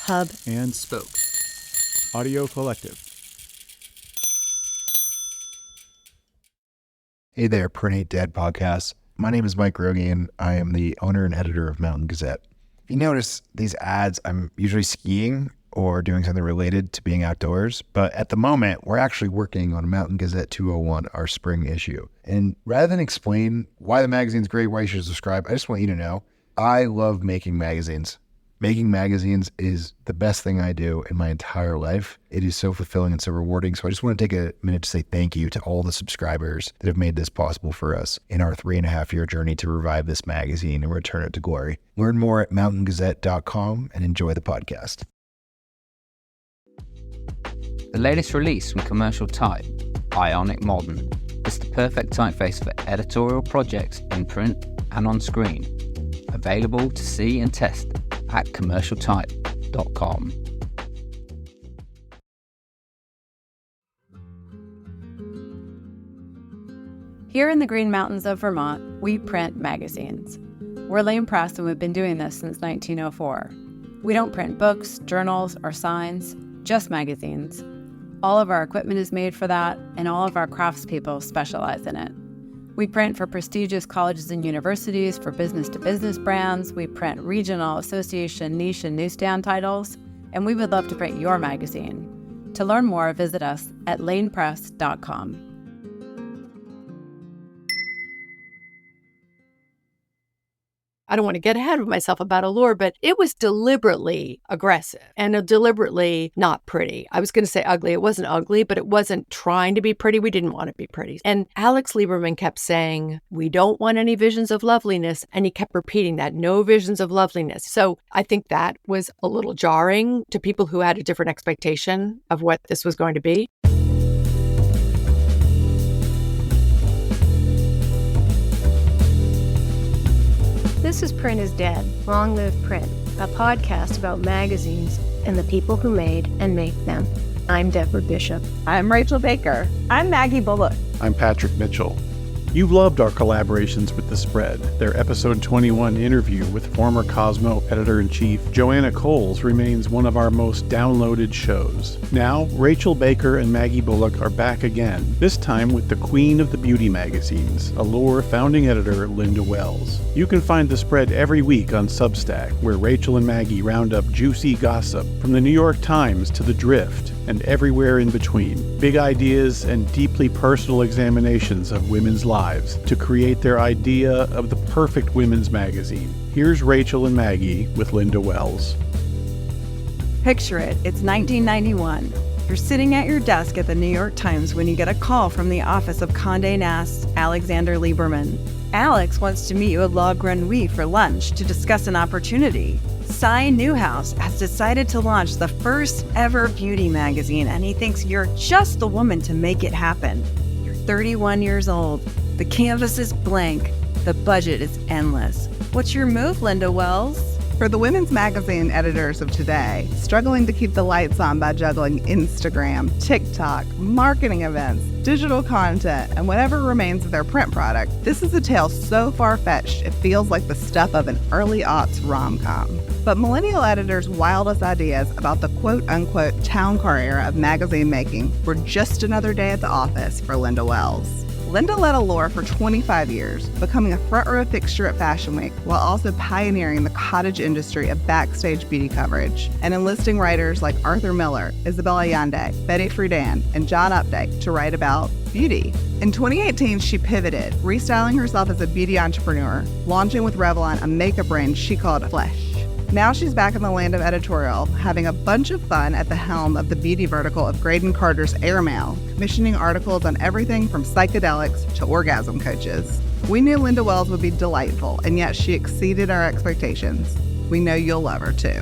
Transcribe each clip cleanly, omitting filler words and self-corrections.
hub, and spoke. Audio Collective. Hey there, Print Ain't Dead podcast. My name is Mike Rogan. I am the owner and editor of Mountain Gazette. If you notice these ads, I'm usually skiing or doing something related to being outdoors. But at the moment, we're actually working on Mountain Gazette 201, our spring issue. And rather than explain why the magazine's great, why you should subscribe, I just want you to know, I love making magazines. Making magazines is the best thing I do in my entire life. It is so fulfilling and so rewarding. So I just want to take a minute to say thank you to all the subscribers that have made this possible for us in our 3.5-year journey to revive this magazine and return it to glory. Learn more at mountaingazette.com and enjoy the podcast. The latest release from Commercial Type, Ionic Modern, is the perfect typeface for editorial projects in print and on screen. Available to see and test at commercialtype.com. Here in the Green Mountains of Vermont, we print magazines. We're Lane Press, and we've been doing this since 1904. We don't print books, journals, or signs, just magazines. All of our equipment is made for that, and all of our craftspeople specialize in it. We print for prestigious colleges and universities, for business-to-business brands. We print regional, association, niche, and newsstand titles, and we would love to print your magazine. To learn more, visit us at lanepress.com. I don't want to get ahead of myself about Allure, but it was deliberately aggressive and deliberately not pretty. I was going to say ugly. It wasn't ugly, but it wasn't trying to be pretty. We didn't want to be pretty. And Alex Liberman kept saying, we don't want any visions of loveliness. And he kept repeating that, no visions of loveliness. So I think that was a little jarring to people who had a different expectation of what this was going to be. This is Print is Dead, Long Live Print, a podcast about magazines and the people who made and make them. I'm Deborah Bishop. I'm Rachel Baker. I'm Maggie Bullock. I'm Patrick Mitchell. You've loved our collaborations with The Spread. Their episode 21 interview with former Cosmo editor-in-chief Joanna Coles remains one of our most downloaded shows. Now, Rachel Baker and Maggie Bullock are back again, this time with the queen of the beauty magazines, Allure founding editor Linda Wells. You can find The Spread every week on Substack, where Rachel and Maggie round up juicy gossip from the New York Times to The Drift and everywhere in between. Big ideas and deeply personal examinations of women's lives to create their idea of the perfect women's magazine. Here's Rachel and Maggie with Linda Wells. Picture it. It's 1991. You're sitting at your desk at the New York Times when you get a call from the office of Condé Nast Alexander Liberman. Alex wants to meet you at La Grenouille for lunch to discuss an opportunity. Newhouse has decided to launch the first ever beauty magazine, and he thinks you're just the woman to make it happen. You're 31 years old. The canvas is blank. The budget is endless. What's your move, Linda Wells? For the women's magazine editors of today, struggling to keep the lights on by juggling Instagram, TikTok, marketing events, digital content, and whatever remains of their print product, this is a tale so far-fetched it feels like the stuff of an early aughts rom-com. But millennial editors' wildest ideas about the quote-unquote town car era of magazine making were just another day at the office for Linda Wells. Linda led Allure for 25 years, becoming a front-row fixture at Fashion Week while also pioneering the cottage industry of backstage beauty coverage and enlisting writers like Arthur Miller, Isabel Allende, Betty Friedan, and John Updike to write about beauty. In 2018, she pivoted, restyling herself as a beauty entrepreneur, launching with Revlon a makeup range she called Flesh. Now she's back in the land of editorial, having a bunch of fun at the helm of the beauty vertical of Graydon Carter's Airmail, commissioning articles on everything from psychedelics to orgasm coaches. We knew Linda Wells would be delightful, and yet she exceeded our expectations. We know you'll love her too.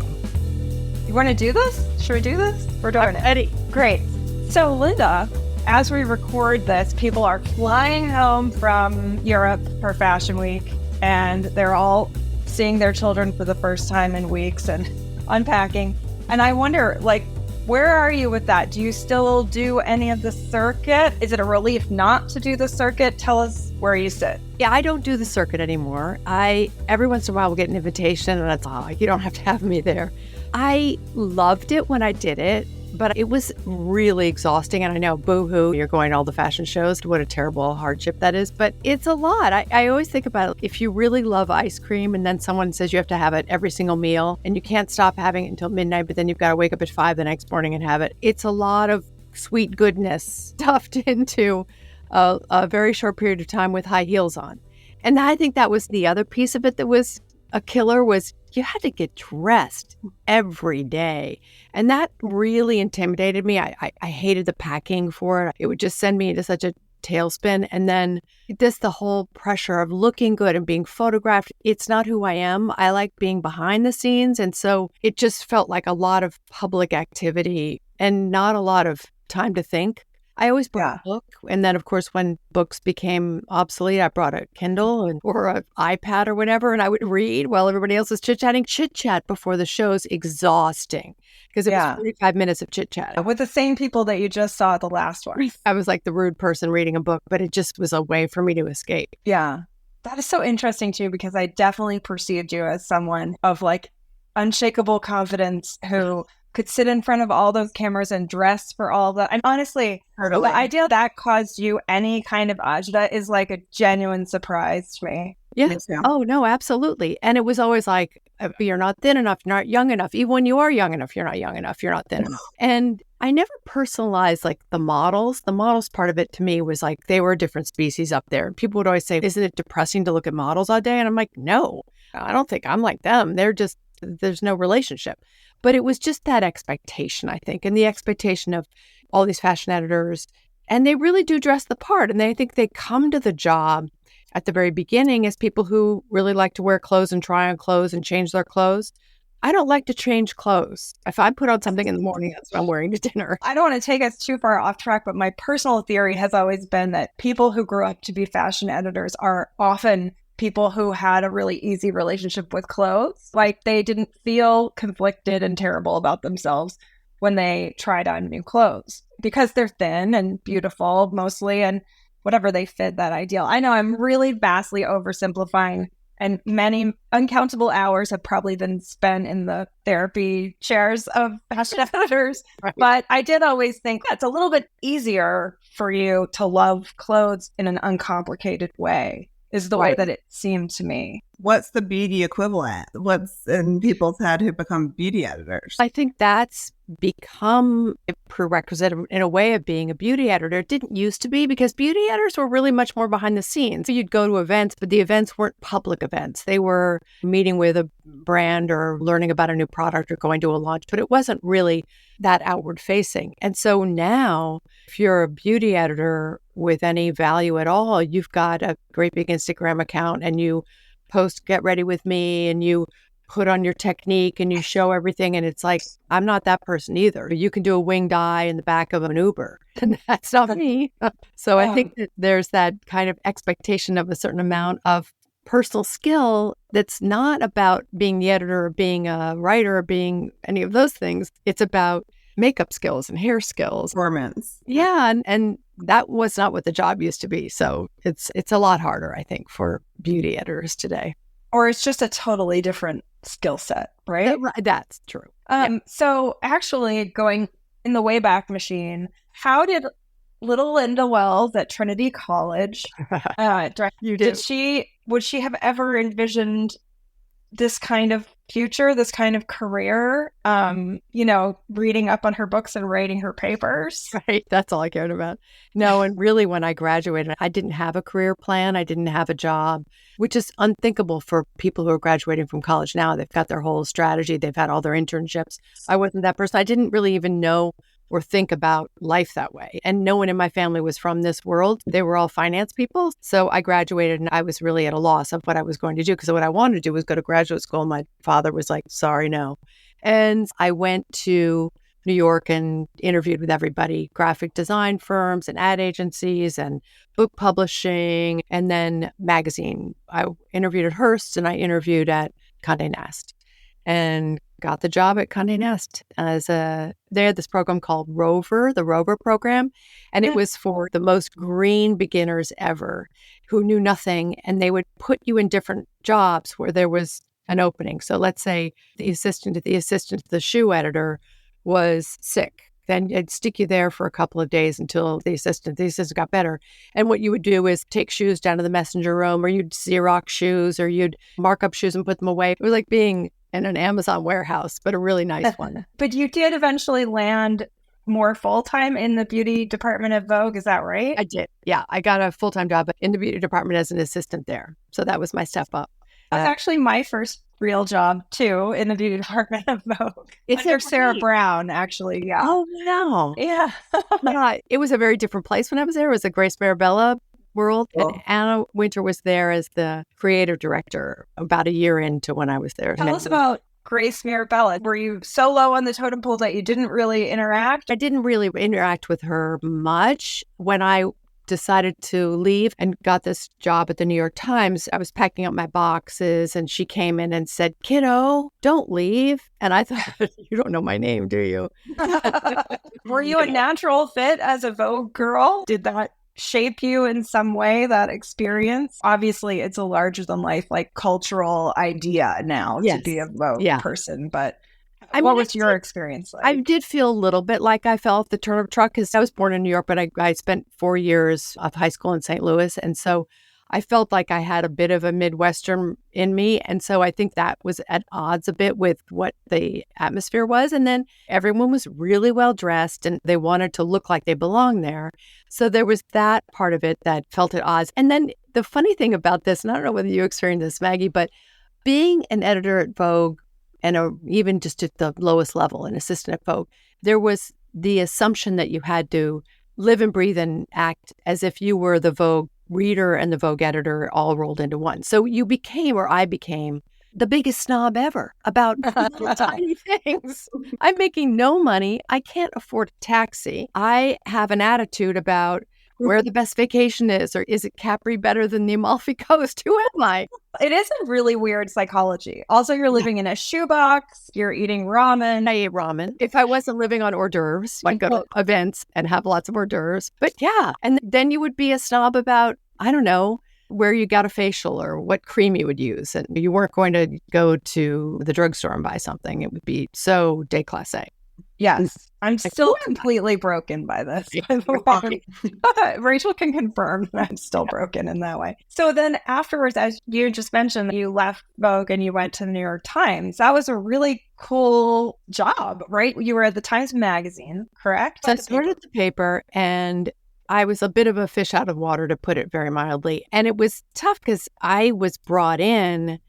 You want to do this? Should we do this? We're doing it. Eddie. Great. So, Linda, as we record this, people are flying home from Europe for Fashion Week, and they're all seeing their children for the first time in weeks and unpacking. And I wonder, where are you with that? Do you still do any of the circuit? Is it a relief not to do the circuit? Tell us where you sit. Yeah, I don't do the circuit anymore. Every once in a while will get an invitation and it's, you don't have to have me there. I loved it when I did it, but it was really exhausting. And I know, boo-hoo, you're going to all the fashion shows. What a terrible hardship that is. But it's a lot. I always think about it. If you really love ice cream and then someone says you have to have it every single meal and you can't stop having it until midnight, but then you've got to wake up at 5 the next morning and have it. It's a lot of sweet goodness stuffed into a very short period of time with high heels on. And I think that was the other piece of it that was a killer, was you had to get dressed every day. And that really intimidated me. I hated the packing for it. It would just send me into such a tailspin. And then just the whole pressure of looking good and being photographed. It's not who I am. I like being behind the scenes. And so it just felt like a lot of public activity and not a lot of time to think. I always brought a book. And then, of course, when books became obsolete, I brought a Kindle or an iPad or whatever, and I would read while everybody else was chit-chatting. Chit-chat before the show's exhausting because it was 45 minutes of chit-chat. With the same people that you just saw at the last one. I was like the rude person reading a book, but it just was a way for me to escape. Yeah. That is so interesting, too, because I definitely perceived you as someone of like unshakable confidence who could sit in front of all those cameras and dress for all of that. And honestly, the idea that caused you any kind of agita is like a genuine surprise to me. Yeah. Oh, no, absolutely. And it was always like, you're not thin enough, you're not young enough. Even when you are young enough, you're not young enough, you're not thin enough. And I never personalized like the models. The models part of it to me was like, they were a different species up there. People would always say, isn't it depressing to look at models all day? And I'm like, no, I don't think I'm like them. There's no relationship. But it was just that expectation, I think, and the expectation of all these fashion editors. And they really do dress the part. And I think they come to the job at the very beginning as people who really like to wear clothes and try on clothes and change their clothes. I don't like to change clothes. If I put on something in the morning, that's what I'm wearing to dinner. I don't want to take us too far off track, but my personal theory has always been that people who grew up to be fashion editors are often people who had a really easy relationship with clothes. Like they didn't feel conflicted and terrible about themselves when they tried on new clothes because they're thin and beautiful mostly, and whatever, they fit that ideal. I know I'm really vastly oversimplifying, and many uncountable hours have probably been spent in the therapy chairs of fashion editors. Right. But I did always think that's a little bit easier for you to love clothes in an uncomplicated way, is the way that it seemed to me. What's the beauty equivalent? What's in people's head who become beauty editors? I think that's become a prerequisite in a way of being a beauty editor. It didn't used to be, because beauty editors were really much more behind the scenes. So you'd go to events, but the events weren't public events. They were meeting with a brand or learning about a new product or going to a launch, but it wasn't really that outward facing. And so now, if you're a beauty editor with any value at all, you've got a great big Instagram account and you post "Get Ready With Me" and you put on your technique and you show everything. And it's like, I'm not that person either. You can do a winged eye in the back of an Uber, and that's not me. So I think that there's that kind of expectation of a certain amount of personal skill that's not about being the editor or being a writer or being any of those things. It's about makeup skills and hair skills. Performance. Yeah. And that was not what the job used to be. So it's a lot harder, I think, for beauty editors today. Or it's just a totally different skill set, right? That's true. So actually, going in the Wayback Machine, how did little Linda Wells at Trinity College, would she have ever envisioned this kind of future, this kind of career, reading up on her books and writing her papers? Right. That's all I cared about. No, and really when I graduated, I didn't have a career plan. I didn't have a job, which is unthinkable for people who are graduating from college now. They've got their whole strategy. They've had all their internships. I wasn't that person. I didn't really even know or think about life that way. And no one in my family was from this world. They were all finance people. So I graduated and I was really at a loss of what I was going to do, because what I wanted to do was go to graduate school. My father was like, sorry, no. And I went to New York and interviewed with everybody, graphic design firms and ad agencies and book publishing, and then magazine. I interviewed at Hearst and I interviewed at Condé Nast and got the job at Condé Nast they had this program called Rover, the Rover program. And it was for the most green beginners ever who knew nothing. And they would put you in different jobs where there was an opening. So let's say the assistant to the shoe editor was sick. Then I'd stick you there for a couple of days until the assistant got better. And what you would do is take shoes down to the messenger room, or you'd Xerox shoes, or you'd mark up shoes and put them away. It was like being in an Amazon warehouse, but a really nice one. But you did eventually land more full-time in the beauty department of Vogue, is that right? I did. Yeah, I got a full-time job in the beauty department as an assistant there. So that was my step up. That's actually my first real job, too, in the beauty department of Vogue. It's under Sarah Brown, actually. Yeah. Oh, no. Yeah. Yeah. It was a very different place when I was there. It was a Grace Marabella world. Cool. And Anna Winter was there as the creative director about a year into when I was there. Tell us about Grace Marabella. Were you so low on the totem pole that you didn't really interact? I didn't really interact with her much. When I decided to leave and got this job at the New York Times, I was packing up my boxes and she came in and said, "Kiddo, don't leave." And I thought, you don't know my name, do you? Were you a natural fit as a Vogue girl? Did that shape you in some way, that experience? Obviously, it's a larger than life, like cultural idea now to be a Vogue person, but what was your experience like? I did feel a little bit like I fell off the turnip truck because I was born in New York, but I spent 4 years of high school in St. Louis. And so I felt like I had a bit of a Midwestern in me. And so I think that was at odds a bit with what the atmosphere was. And then everyone was really well dressed and they wanted to look like they belonged there. So there was that part of it that felt at odds. And then the funny thing about this, and I don't know whether you experienced this, Maggie, but being an editor at Vogue, and even just at the lowest level, an assistant at Vogue, there was the assumption that you had to live and breathe and act as if you were the Vogue reader and the Vogue editor all rolled into one. So I became the biggest snob ever about little tiny things. I'm making no money. I can't afford a taxi. I have an attitude about where the best vacation is, or is it Capri better than the Amalfi Coast? Who am I? It is a really weird psychology. Also, you're living in a shoebox, you're eating ramen. I ate ramen. If I wasn't living on hors d'oeuvres, I'd go to events and have lots of hors d'oeuvres. But yeah, and then you would be a snob about, I don't know, where you got a facial or what cream you would use. And you weren't going to go to the drugstore and buy something. It would be so déclassé. Yes. I'm still completely broken by this. Rachel can confirm that I'm still broken in that way. So then afterwards, as you just mentioned, you left Vogue and you went to the New York Times. That was a really cool job, right? You were at the Times Magazine, correct? So I started at the paper and I was a bit of a fish out of water, to put it very mildly. And it was tough because I was brought in,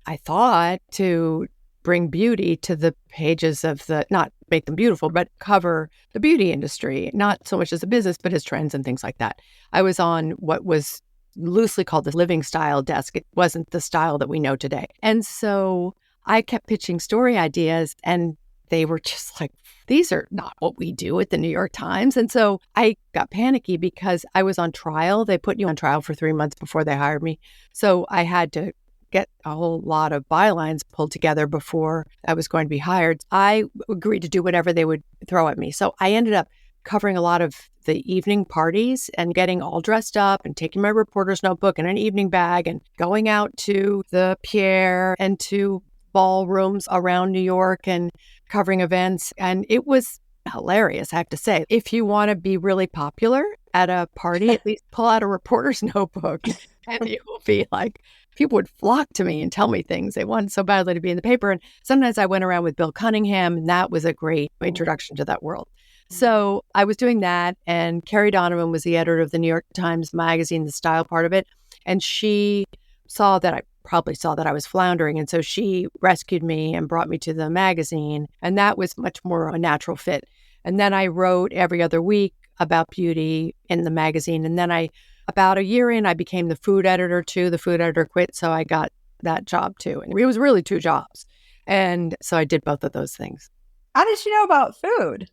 I thought, to bring beauty to the pages of not make them beautiful, but cover the beauty industry, not so much as a business, but as trends and things like that. I was on what was loosely called the living style desk. It wasn't the style that we know today. And so I kept pitching story ideas and they were just like, these are not what we do at the New York Times. And so I got panicky because I was on trial. They put you on trial for 3 months before they hired me. So I had to get a whole lot of bylines pulled together before I was going to be hired. I agreed to do whatever they would throw at me. So I ended up covering a lot of the evening parties and getting all dressed up and taking my reporter's notebook and an evening bag and going out to the Pierre and to ballrooms around New York and covering events. And it was hilarious, I have to say. If you want to be really popular at a party, at least pull out a reporter's notebook and you will be like, people would flock to me and tell me things. They wanted so badly to be in the paper. And sometimes I went around with Bill Cunningham, and that was a great introduction to that world. So I was doing that, and Carrie Donovan was the editor of the New York Times Magazine, the style part of it. And she saw that I was floundering. And so she rescued me and brought me to the magazine. And that was much more a natural fit. And then I wrote every other week about beauty in the magazine. And then about a year in, I became the food editor too. The food editor quit, so I got that job too. And it was really 2 jobs. And so I did both of those things. How did you know about food?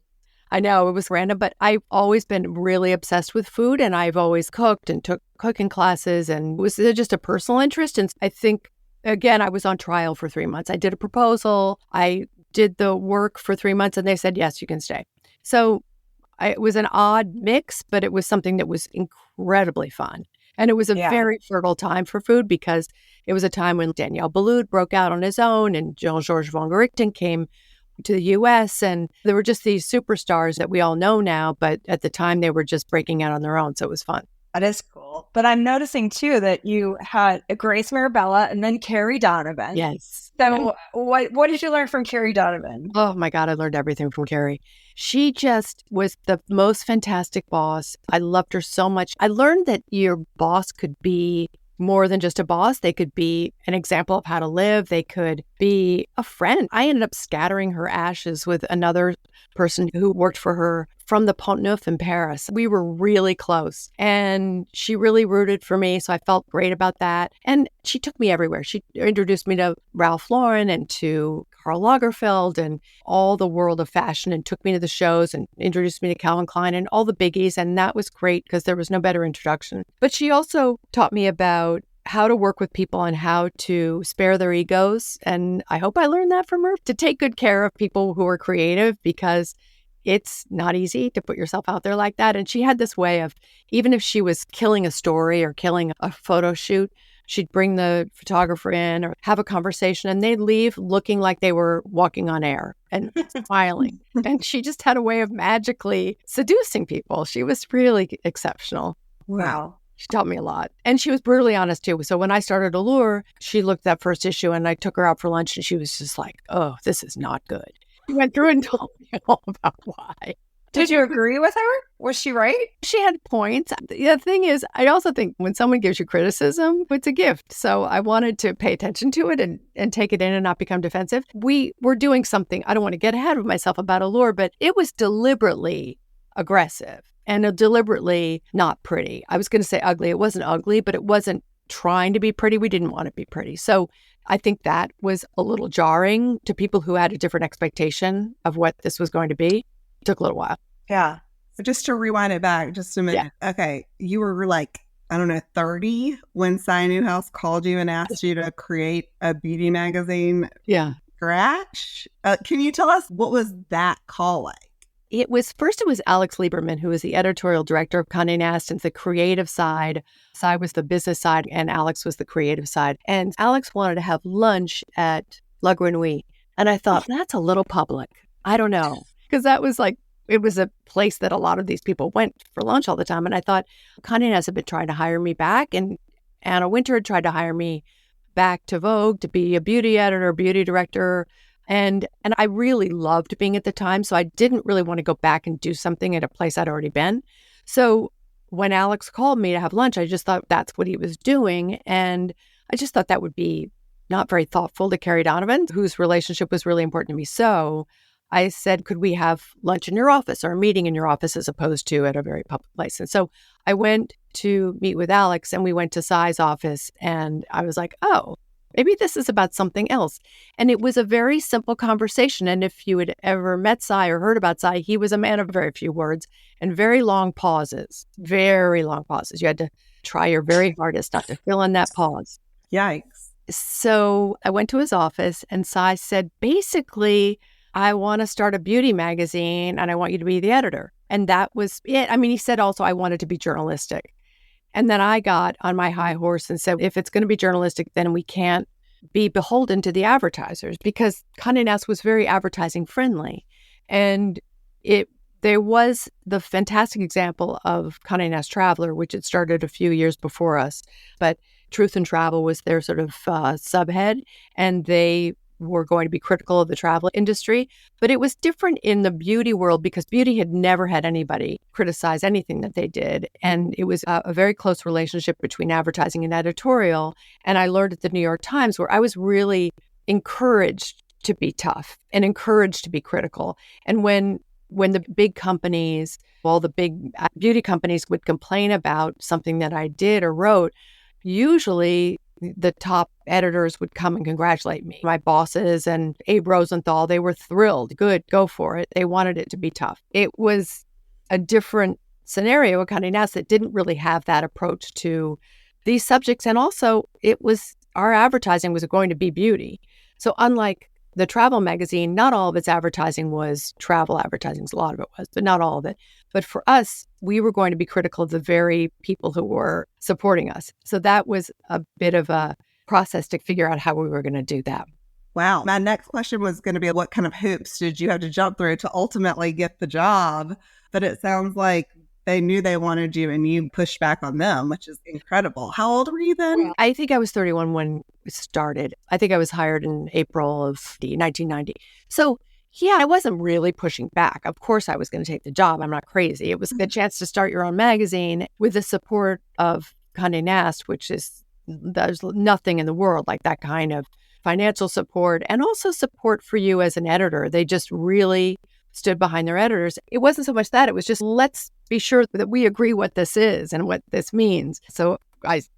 I know it was random, but I've always been really obsessed with food, and I've always cooked and took cooking classes, and it was just a personal interest. And I think, again, I was on trial for 3 months. I did a proposal. I did the work for 3 months, and they said, yes, you can stay. So it was an odd mix, but it was something that was incredibly fun. And it was a Yeah. very fertile time for food because it was a time when Daniel Boulud broke out on his own and Jean-Georges von Gerichten came to the U.S. And there were just these superstars that we all know now, but at the time they were just breaking out on their own. So it was fun. That is cool. But I'm noticing too that you had Grace Mirabella and then Carrie Donovan. Yes. So what did you learn from Carrie Donovan? Oh my God, I learned everything from Carrie. She just was the most fantastic boss. I loved her so much. I learned that your boss could be more than just a boss. They could be an example of how to live. They could be a friend. I ended up scattering her ashes with another person who worked for her from the Pont Neuf in Paris. We were really close and she really rooted for me. So I felt great about that. And she took me everywhere. She introduced me to Ralph Lauren and to Karl Lagerfeld and all the world of fashion and took me to the shows and introduced me to Calvin Klein and all the biggies. And that was great because there was no better introduction. But she also taught me about how to work with people and how to spare their egos. And I hope I learned that from her, to take good care of people who are creative because it's not easy to put yourself out there like that. And she had this way of, even if she was killing a story or killing a photo shoot, she'd bring the photographer in or have a conversation and they'd leave looking like they were walking on air and smiling. And she just had a way of magically seducing people. She was really exceptional. Wow. She taught me a lot. And she was brutally honest too. So when I started Allure, she looked at that first issue and I took her out for lunch and she was just like, oh, this is not good. She went through and told me all about why. Did you agree with her? Was she right? She had points. The thing is, I also think when someone gives you criticism, it's a gift. So I wanted to pay attention to it and take it in and not become defensive. We were doing something, I don't want to get ahead of myself about Allure, but it was deliberately aggressive and deliberately not pretty. I was going to say ugly. It wasn't ugly, but it wasn't trying to be pretty. We didn't want to be pretty. So I think that was a little jarring to people who had a different expectation of what this was going to be. It took a little while. Yeah. So just to rewind it back just a minute. Yeah. Okay. You were like, I don't know, 30 when Newhouse called you and asked you to create a beauty magazine. Yeah. Scratch. Can you tell us what was that call like? It was Alex Liberman, who was the editorial director of Condé Nast, and the creative side. I was the business side and Alex was the creative side. And Alex wanted to have lunch at La Grenouille. And I thought, that's a little public. I don't know. Because that was like, it was a place that a lot of these people went for lunch all the time. And I thought, Condé Nast had been trying to hire me back. And Anna Wintour had tried to hire me back to Vogue to be a beauty editor, beauty director. And I really loved being at the time. So I didn't really want to go back and do something at a place I'd already been. So when Alex called me to have lunch, I just thought that's what he was doing. And I just thought that would be not very thoughtful to Carrie Donovan, whose relationship was really important to me. So I said, could we have lunch in your office or a meeting in your office as opposed to at a very public place? And so I went to meet with Alex and we went to Sai's office and I was like, oh, maybe this is about something else. And it was a very simple conversation. And if you had ever met Sai or heard about Sai, he was a man of very few words and very long pauses, very long pauses. You had to try your very hardest not to fill in that pause. Yikes. So I went to his office and Sai said, basically, I want to start a beauty magazine and I want you to be the editor. And that was it. I mean, he said also I wanted to be journalistic. And then I got on my high horse and said, if it's going to be journalistic, then we can't be beholden to the advertisers because Condé Nast was very advertising friendly. And there was the fantastic example of Condé Nast Traveler, which had started a few years before us. But Truth and Travel was their sort of subhead, and they were going to be critical of the travel industry. But it was different in the beauty world because beauty had never had anybody criticize anything that they did. And it was a very close relationship between advertising and editorial. And I learned at the New York Times where I was really encouraged to be tough and encouraged to be critical. And when the big companies, all the big beauty companies would complain about something that I did or wrote, usually the top editors would come and congratulate me. My bosses and Abe Rosenthal, they were thrilled. Good, go for it. They wanted it to be tough. It was a different scenario at Condé Nast that didn't really have that approach to these subjects. And also, it was our advertising was going to be beauty. So unlike The travel magazine, not all of its advertising was travel advertising. A lot of it was, but not all of it. But for us, we were going to be critical of the very people who were supporting us. So that was a bit of a process to figure out how we were going to do that. Wow. My next question was going to be, what kind of hoops did you have to jump through to ultimately get the job? But it sounds like they knew they wanted you and you pushed back on them, which is incredible. How old were you then? I think I was 31 when it started. I think I was hired in April of 1990. So yeah, I wasn't really pushing back. Of course, I was going to take the job. I'm not crazy. It was the chance to start your own magazine with the support of Condé Nast, which is, there's nothing in the world like that kind of financial support and also support for you as an editor. They just really stood behind their editors. It wasn't so much that, it was just, let's be sure that we agree what this is and what this means. So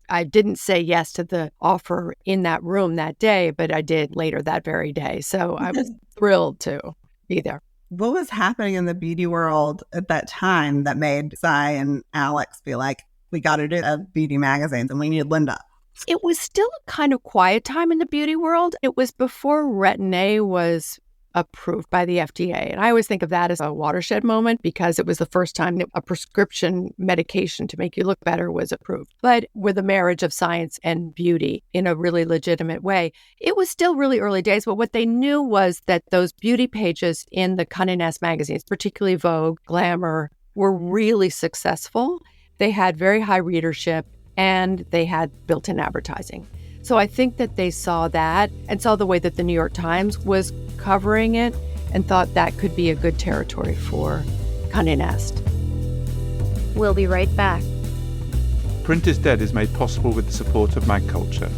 I didn't say yes to the offer in that room that day, but I did later that very day. So I was thrilled to be there. What was happening in the beauty world at that time that made Cy and Alex be like, we got to do a beauty magazine and we need Linda? It was still a kind of quiet time in the beauty world. It was before Retin-A was approved by the FDA. And I always think of that as a watershed moment because it was the first time that a prescription medication to make you look better was approved. But with a marriage of science and beauty in a really legitimate way, it was still really early days. But what they knew was that those beauty pages in the Condé Nast magazines, particularly Vogue, Glamour, were really successful. They had very high readership and they had built-in advertising. So I think that they saw that and saw the way that the New York Times was covering it and thought that could be a good territory for Condé Nast. We'll be right back. Print is Dead is made possible with the support of Mag Culture.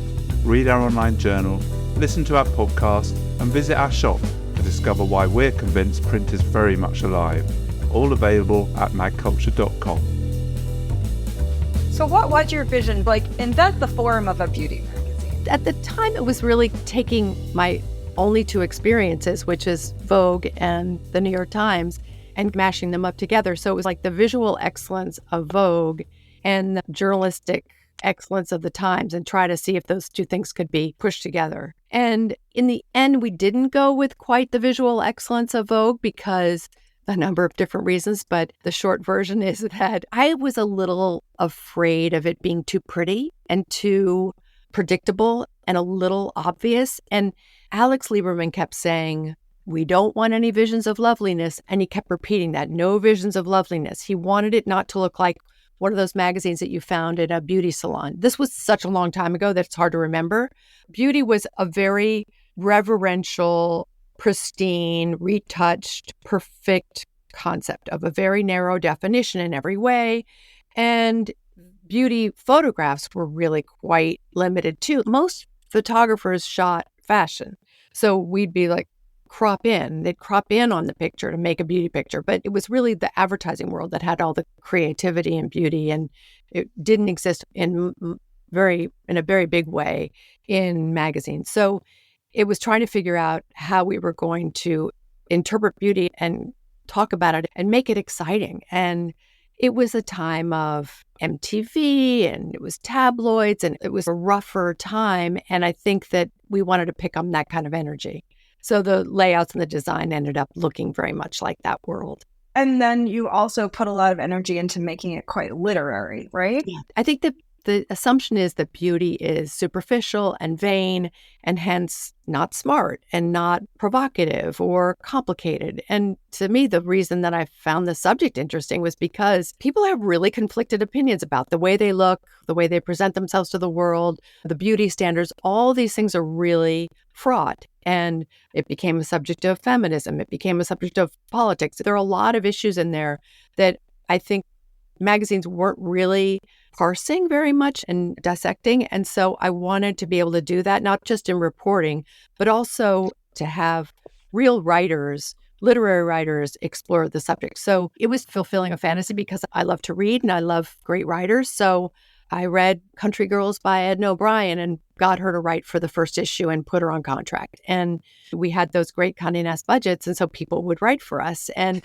Read our online journal, listen to our podcast, and visit our shop to discover why we're convinced print is very much alive. All available at magculture.com. So what was your vision like? And that's the form of a beauty magazine. At the time, it was really taking my only two experiences, which is Vogue and the New York Times, and mashing them up together. So it was like the visual excellence of Vogue and the journalistic excellence of the Times and try to see if those two things could be pushed together. And in the end, we didn't go with quite the visual excellence of Vogue because a number of different reasons, but the short version is that I was a little afraid of it being too pretty and too predictable and a little obvious. And Alex Liberman kept saying, we don't want any visions of loveliness. And he kept repeating that, no visions of loveliness. He wanted it not to look like one of those magazines that you found in a beauty salon. This was such a long time ago that it's hard to remember. Beauty was a very reverential, pristine, retouched, perfect concept of a very narrow definition in every way. And beauty photographs were really quite limited too. Most photographers shot fashion. So we'd be like, they'd crop in on the picture to make a beauty picture. But it was really the advertising world that had all the creativity and beauty, and it didn't exist in a very big way in magazines. So it was trying to figure out how we were going to interpret beauty and talk about it and make it exciting. And it was a time of MTV and it was tabloids and it was a rougher time. And I think that we wanted to pick up that kind of energy. So the layouts and the design ended up looking very much like that world. And then you also put a lot of energy into making it quite literary, right? Yeah. I think that the assumption is that beauty is superficial and vain and hence not smart and not provocative or complicated. And to me, the reason that I found the subject interesting was because people have really conflicted opinions about the way they look, the way they present themselves to the world, the beauty standards. All these things are really fraught. And it became a subject of feminism. It became a subject of politics. There are a lot of issues in there that I think magazines weren't really parsing very much and dissecting. And so I wanted to be able to do that, not just in reporting, but also to have real writers, literary writers, explore the subject. So it was fulfilling a fantasy because I love to read and I love great writers. So I read Country Girls by Edna O'Brien and got her to write for the first issue and put her on contract. And we had those great Condé Nast budgets. And so people would write for us. And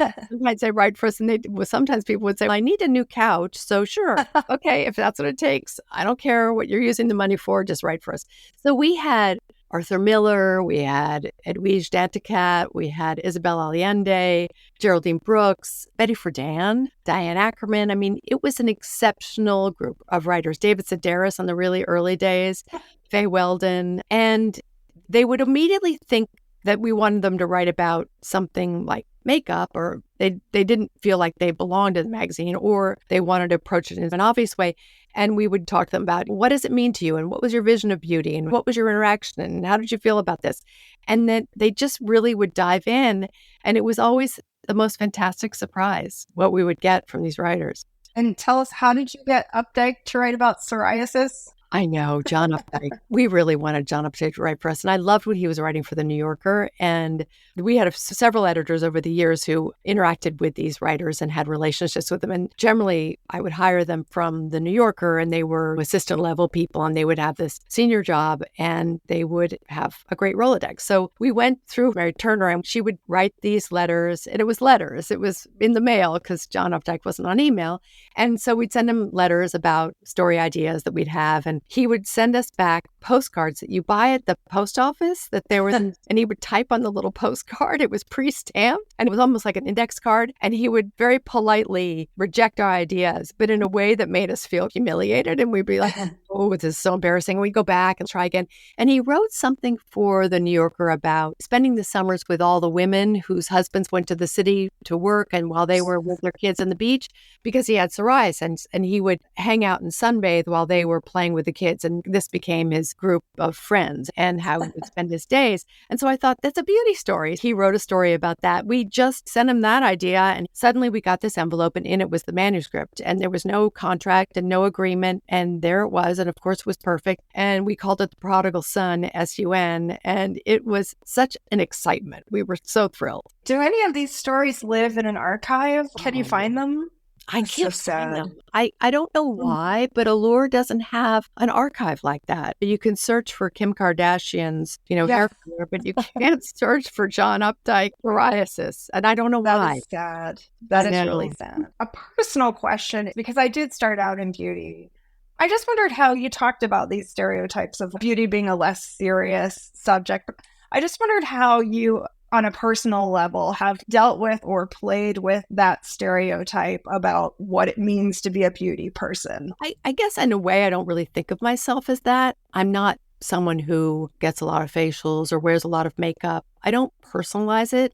I'd say, write for us. And sometimes people would say, I need a new couch. So sure. Okay. If that's what it takes, I don't care what you're using the money for, just write for us. So we had Arthur Miller, we had Edwige Danticat, we had Isabel Allende, Geraldine Brooks, Betty Friedan, Diane Ackerman. I mean, it was an exceptional group of writers. David Sedaris on the really early days, Faye Weldon. And they would immediately think that we wanted them to write about something like makeup, or they didn't feel like they belonged in the magazine, or they wanted to approach it in an obvious way. And we would talk to them about, what does it mean to you? And what was your vision of beauty? And what was your interaction? And how did you feel about this? And then they just really would dive in. And it was always the most fantastic surprise what we would get from these writers. And tell us, how did you get Updike to write about psoriasis? I know, John Updike. We really wanted John Updike to write for us. And I loved what he was writing for The New Yorker. And we had several editors over the years who interacted with these writers and had relationships with them. And generally, I would hire them from The New Yorker, and they were assistant level people, and they would have this senior job, and they would have a great Rolodex. So we went through Mary Turner, and she would write these letters. And it was letters. It was in the mail because John Updike wasn't on email. And so we'd send him letters about story ideas that we'd have. And he would send us back postcards that you buy at the post office, that there was, and he would type on the little postcard. It was pre-stamped, and it was almost like an index card. And he would very politely reject our ideas, but in a way that made us feel humiliated. And we'd be like, oh, this is so embarrassing. We'd go back and try again. And he wrote something for The New Yorker about spending the summers with all the women whose husbands went to the city to work, and while they were with their kids on the beach, because he had psoriasis, and he would hang out and sunbathe while they were playing with the kids. And this became his group of friends and how he would spend his days. And so I thought, that's a beauty story. He wrote a story about that. We just sent him that idea, and suddenly we got this envelope, and in it was the manuscript, and there was no contract and no agreement. And there it was. And of course, it was perfect. And we called it The Prodigal Son, S-U-N. And it was such an excitement. We were so thrilled. Do any of these stories live in an archive? Can you find them? I That's can't so find sad. them. I don't know why, but Allure doesn't have an archive like that. You can search for Kim Kardashian's, Yeah. hair color, but you can't search for John Updike psoriasis. And I don't know That why. is sad. That I is know. really sad. A personal question, because I did start out in beauty. I just wondered how you talked about these stereotypes of beauty being a less serious subject. I just wondered how you, on a personal level, have dealt with or played with that stereotype about what it means to be a beauty person. I guess in a way, I don't really think of myself as that. I'm not someone who gets a lot of facials or wears a lot of makeup. I don't personalize it.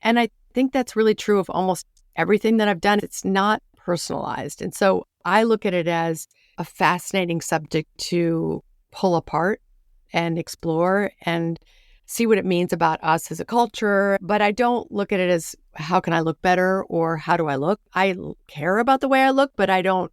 And I think that's really true of almost everything that I've done. It's not personalized. And so I look at it as a fascinating subject to pull apart and explore and see what it means about us as a culture. But I don't look at it as, how can I look better, or how do I look? I care about the way I look, but I don't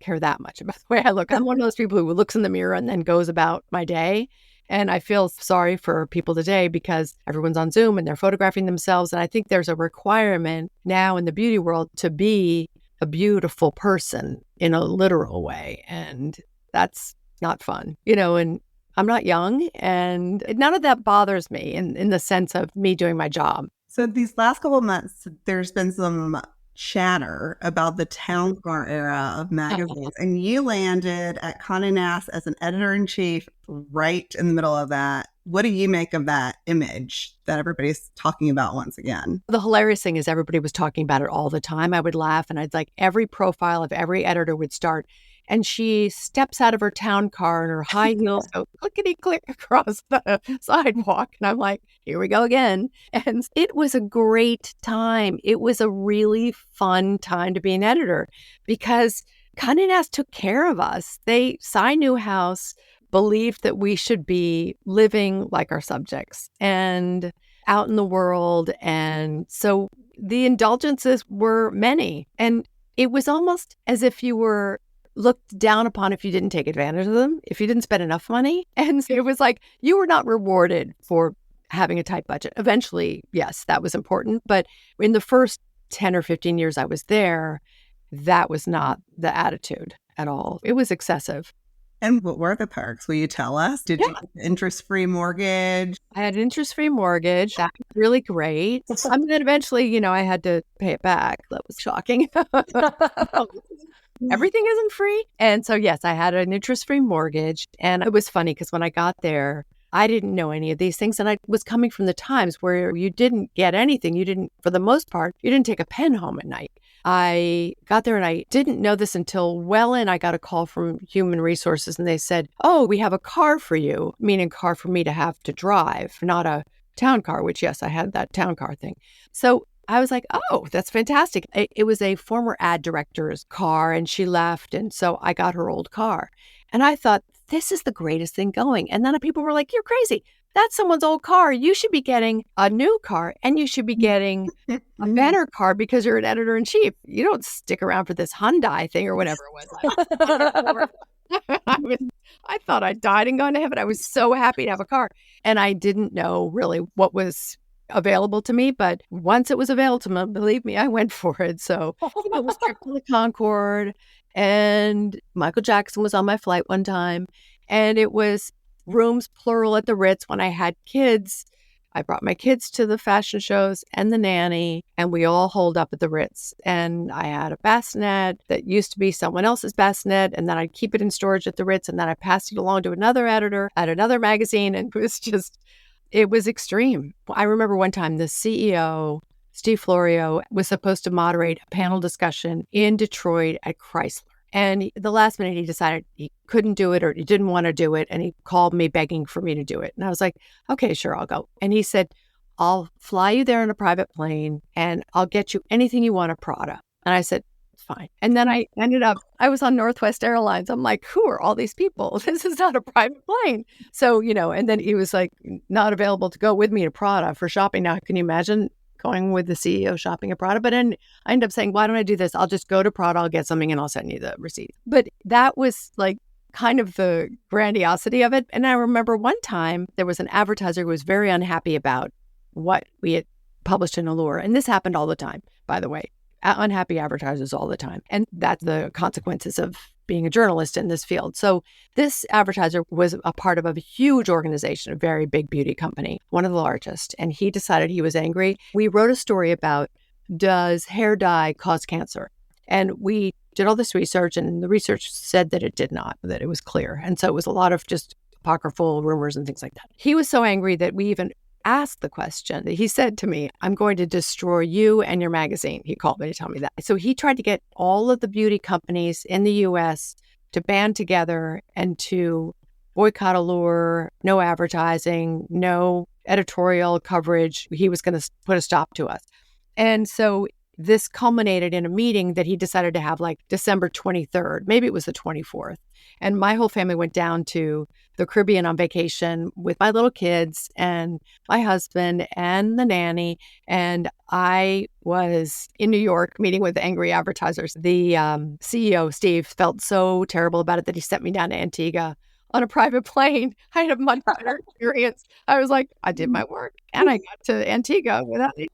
care that much about the way I look. I'm one of those people who looks in the mirror and then goes about my day. And I feel sorry for people today because everyone's on Zoom and they're photographing themselves. And I think there's a requirement now in the beauty world to be a beautiful person in a literal way. And that's not fun, and I'm not young, and none of that bothers me in the sense of me doing my job. So these last couple of months, there's been some chatter about the town car era of magazines, and you landed at Condé Nast as an editor-in-chief right in the middle of that. What do you make of that image that everybody's talking about once again? The hilarious thing is everybody was talking about it all the time. I would laugh, and I'd like every profile of every editor would start, and she steps out of her town car and her high heels go clickety-click across the sidewalk. And I'm like, here we go again. And it was a great time. It was a really fun time to be an editor because Condé Nast took care of us. Newhouse believed that we should be living like our subjects and out in the world. And so the indulgences were many. And it was almost as if you were looked down upon if you didn't take advantage of them, if you didn't spend enough money. And it was like you were not rewarded for having a tight budget. Eventually, yes, that was important. But in the first 10 or 15 years I was there, that was not the attitude at all. It was excessive. And what were the perks? Will you tell us? Did you get interest-free mortgage? I had an interest-free mortgage. That was really great. I mean, then eventually, I had to pay it back. That was shocking. Everything isn't free. And so, yes, I had an interest-free mortgage. And it was funny because when I got there, I didn't know any of these things. And I was coming from the times where you didn't get anything. You didn't, for the most part, you didn't take a pen home at night. I got there and I didn't know this until well in. I got a call from Human Resources and they said, oh, we have a car for you, meaning car for me to have to drive, not a town car, which, yes, I had that town car thing. So I was like, oh, that's fantastic. It was a former ad director's car and she left. And so I got her old car. And I thought, this is the greatest thing going. And then people were like, you're crazy. That's someone's old car. You should be getting a new car and you should be getting a better car because you're an editor-in-chief. You don't stick around for this Hyundai thing or whatever it was. I thought I died and gone to heaven. I was so happy to have a car. And I didn't know really what was available to me. But once it was available to me, believe me, I went for it. So it was trip to the Concorde and Michael Jackson was on my flight one time. And it was rooms plural at the Ritz when I had kids. I brought my kids to the fashion shows and the nanny, and we all holed up at the Ritz. And I had a bassinet that used to be someone else's bassinet, and then I'd keep it in storage at the Ritz, and then I passed it along to another editor at another magazine, and it was extreme. I remember one time the CEO, Steve Florio, was supposed to moderate a panel discussion in Detroit at Chrysler. And the last minute, he decided he couldn't do it or he didn't want to do it. And he called me begging for me to do it. And I was like, okay, sure, I'll go. And he said, I'll fly you there in a private plane and I'll get you anything you want at Prada. And I said, fine. And then I was on Northwest Airlines. I'm like, who are all these people? This is not a private plane. So, and then he was like, not available to go with me to Prada for shopping. Now, can you imagine going with the CEO shopping at Prada? But then I ended up saying, why don't I do this? I'll just go to Prada, I'll get something and I'll send you the receipt. But that was like kind of the grandiosity of it. And I remember one time there was an advertiser who was very unhappy about what we had published in Allure. And this happened all the time, by the way. Unhappy advertisers all the time. And that's the consequences of being a journalist in this field. So this advertiser was a part of a huge organization, a very big beauty company, one of the largest. And he decided he was angry. We wrote a story about, does hair dye cause cancer? And we did all this research, and the research said that it did not, that it was clear. And so it was a lot of just apocryphal rumors and things like that. He was so angry that we even asked the question. He said to me, I'm going to destroy you and your magazine. He called me to tell me that. So he tried to get all of the beauty companies in the U.S. to band together and to boycott Allure, no advertising, no editorial coverage. He was going to put a stop to us. And so this culminated in a meeting that he decided to have like December 23rd. Maybe it was the 24th. And my whole family went down to the Caribbean on vacation with my little kids and my husband and the nanny. And I was in New York meeting with angry advertisers. The CEO, Steve, felt so terrible about it that he sent me down to Antigua on a private plane. I had a much better experience. I was like, I did my work and I got to Antigua without it.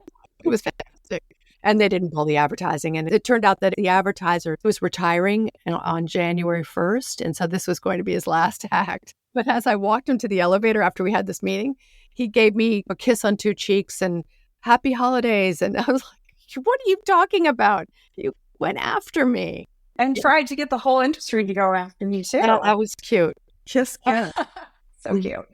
It was fantastic. And they didn't pull the advertising. And it turned out that the advertiser was retiring on January 1st. And so this was going to be his last act. But as I walked him to the elevator after we had this meeting, he gave me a kiss on 2 cheeks and happy holidays. And I was like, what are you talking about? You went after me. And tried to get the whole industry to go after me too. That was cute. Just cute. So cute.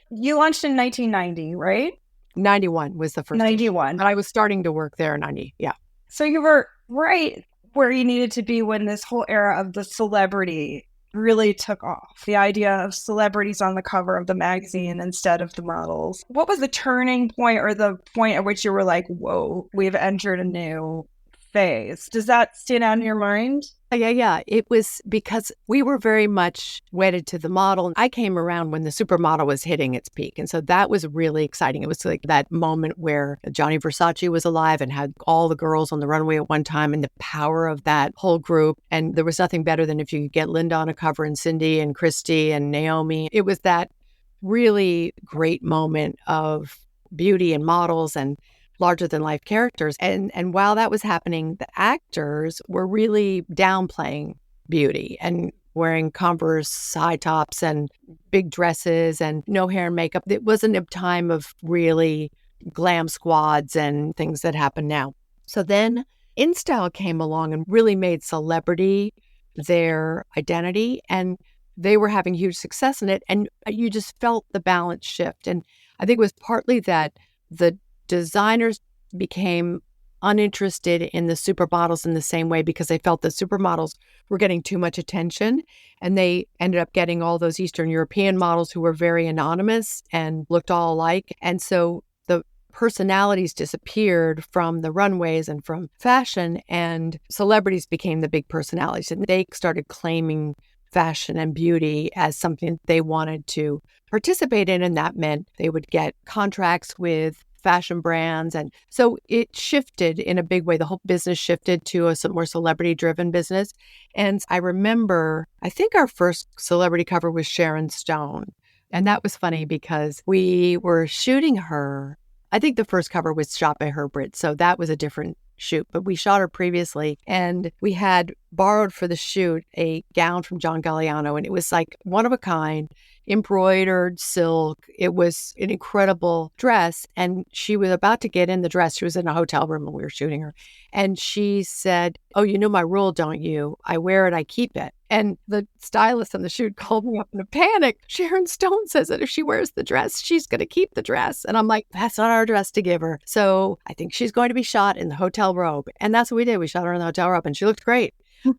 You launched in 1990, right? 91 was the first 91. But I was starting to work there in 90. Yeah. So you were right where you needed to be when this whole era of the celebrity really took off. The idea of celebrities on the cover of the magazine instead of the models. What was the turning point or the point at which you were like, whoa, we've entered a new phase? Does that stand out in your mind? Yeah. It was because we were very much wedded to the model. I came around when the supermodel was hitting its peak. And so that was really exciting. It was like that moment where Gianni Versace was alive and had all the girls on the runway at one time and the power of that whole group. And there was nothing better than if you could get Linda on a cover and Cindy and Christy and Naomi. It was that really great moment of beauty and models and larger than life characters. And while that was happening, the actors were really downplaying beauty and wearing Converse high tops and big dresses and no hair and makeup. It wasn't a time of really glam squads and things that happen now. So then InStyle came along and really made celebrity their identity. And they were having huge success in it. And you just felt the balance shift. And I think it was partly that the designers became uninterested in the supermodels in the same way because they felt that supermodels were getting too much attention. And they ended up getting all those Eastern European models who were very anonymous and looked all alike. And so the personalities disappeared from the runways and from fashion, and celebrities became the big personalities. And they started claiming fashion and beauty as something they wanted to participate in. And that meant they would get contracts with fashion brands. And so it shifted in a big way. The whole business shifted to a more celebrity-driven business. And I remember, I think our first celebrity cover was Sharon Stone. And that was funny because we were shooting her. I think the first cover was shot by Herbert, so that was a different shoot. But we shot her previously, and we had borrowed for the shoot a gown from John Galliano, and it was like one of a kind, embroidered silk. It was an incredible dress, and she was about to get in the dress. She was in a hotel room when we were shooting her, and she said, "Oh, you know my rule, don't you? I wear it, I keep it." And the stylist on the shoot called me up in a panic. Sharon Stone says that if she wears the dress, she's going to keep the dress. And I'm like, that's not our dress to give her. So I think she's going to be shot in the hotel robe. And that's what we did. We shot her in the hotel robe, and she looked great.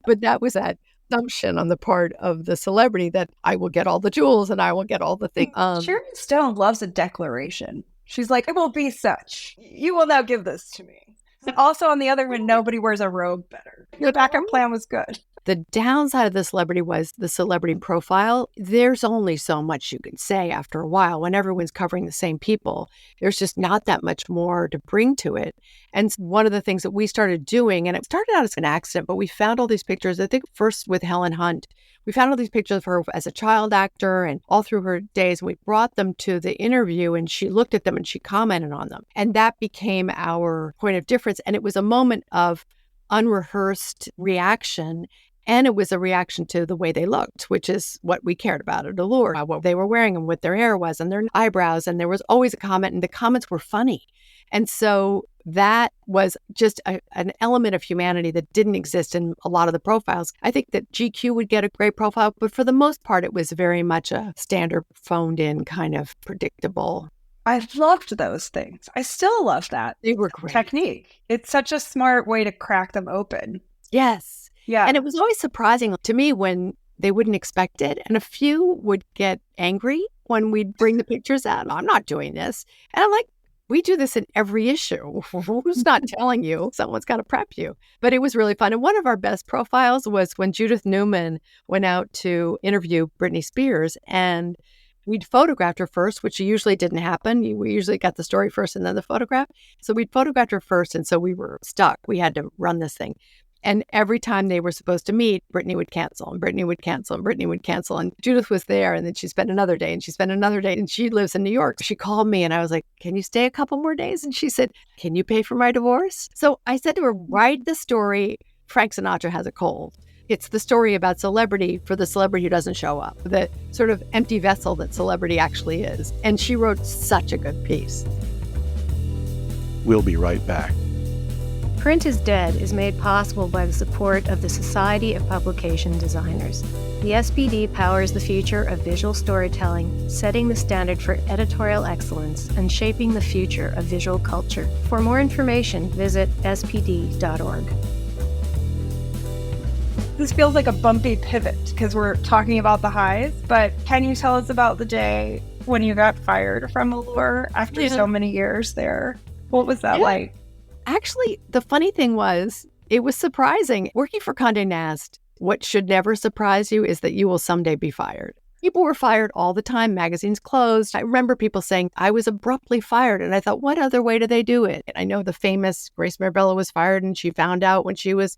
But that was that assumption on the part of the celebrity that I will get all the jewels and I will get all the things. Sharon Stone loves a declaration. She's like, "I will be such. You will now give this to me." And also, on the other hand, nobody wears a robe better. Your backup plan was good. The downside of the celebrity was the celebrity profile. There's only so much you can say after a while. When everyone's covering the same people, there's just not that much more to bring to it. And one of the things that we started doing, and it started out as an accident, but we found all these pictures, I think first with Helen Hunt. We found all these pictures of her as a child actor and all through her days. And we brought them to the interview, and she looked at them and she commented on them. And that became our point of difference. And it was a moment of unrehearsed reaction. And it was a reaction to the way they looked, which is what we cared about at Allure, what they were wearing and what their hair was and their eyebrows. And there was always a comment, and the comments were funny. And so that was just an element of humanity that didn't exist in a lot of the profiles. I think that GQ would get a great profile, but for the most part, it was very much a standard phoned in kind of predictable. I loved those things. I still love that. They were great. Technique. It's such a smart way to crack them open. Yes. Yeah. And it was always surprising to me when they wouldn't expect it. And a few would get angry when we'd bring the pictures out. "I'm not doing this." And I'm like, we do this in every issue. Who's not telling you? Someone's got to prep you. But it was really fun. And one of our best profiles was when Judith Newman went out to interview Britney Spears, and we'd photographed her first, which usually didn't happen. We usually got the story first and then the photograph. So we'd photographed her first. And so we were stuck. We had to run this thing. And every time they were supposed to meet, Britney would cancel, and Britney would cancel, and Britney would cancel. And Judith was there, and then she spent another day, and she spent another day, and she lives in New York. She called me, and I was like, "Can you stay a couple more days?" And she said, "Can you pay for my divorce?" So I said to her, write the story, Frank Sinatra has a cold. It's the story about celebrity for the celebrity who doesn't show up, the sort of empty vessel that celebrity actually is. And she wrote such a good piece. We'll be right back. Print is Dead is made possible by the support of the Society of Publication Designers. The SPD powers the future of visual storytelling, setting the standard for editorial excellence and shaping the future of visual culture. For more information, visit spd.org. This feels like a bumpy pivot because we're talking about the highs, but can you tell us about the day when you got fired from Allure after so many years there? What was that like? Actually, the funny thing was, it was surprising. Working for Condé Nast, what should never surprise you is that you will someday be fired. People were fired all the time. Magazines closed. I remember people saying, I was abruptly fired. And I thought, what other way do they do it? And I know the famous Grace Marbella was fired, and she found out when she was